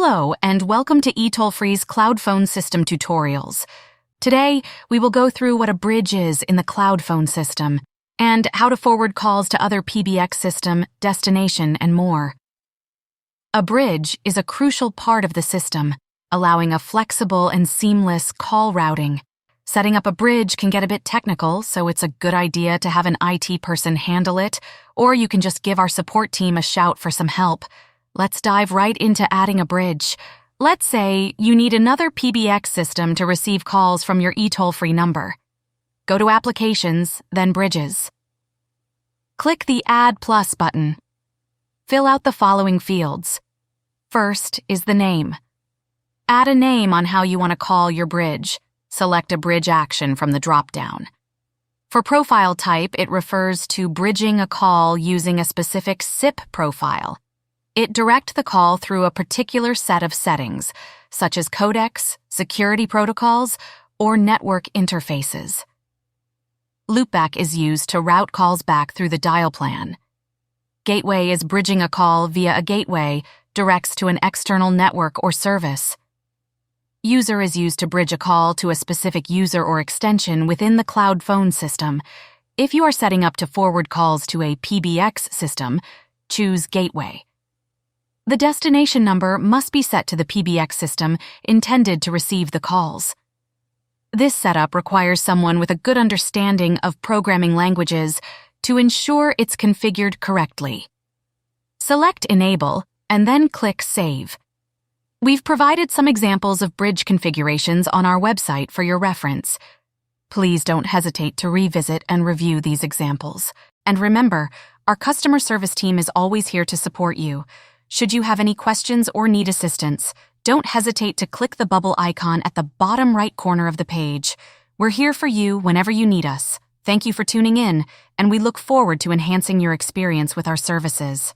Hello, and welcome to eTollFree's Cloud Phone System tutorials. Today, we will go through what a bridge is in the cloud phone system and how to forward calls to other PBX system, destination, and more. A bridge is a crucial part of the system, allowing a flexible and seamless call routing. Setting up a bridge can get a bit technical, so it's a good idea to have an IT person handle it, or you can just give our support team a shout for some help. Let's dive right into adding a bridge. Let's say you need another PBX system to receive calls from your eTollFree number. Go to Applications, then Bridges. Click the Add Plus button. Fill out the following fields. First is the name. Add a name on how you want to call your bridge. Select a bridge action from the drop-down. For profile type, it refers to bridging a call using a specific SIP profile. It directs the call through a particular set of settings, such as codecs, security protocols, or network interfaces. Loopback is used to route calls back through the dial plan. Gateway is bridging a call via a gateway, directs to an external network or service. User is used to bridge a call to a specific user or extension within the cloud phone system. If you are setting up to forward calls to a PBX system, choose Gateway. The destination number must be set to the PBX system intended to receive the calls. This setup requires someone with a good understanding of programming languages to ensure it's configured correctly. Select Enable and then click Save. We've provided some examples of bridge configurations on our website for your reference. Please don't hesitate to revisit and review these examples. And remember, our customer service team is always here to support you. Should you have any questions or need assistance, don't hesitate to click the bubble icon at the bottom right corner of the page. We're here for you whenever you need us. Thank you for tuning in, and we look forward to enhancing your experience with our services.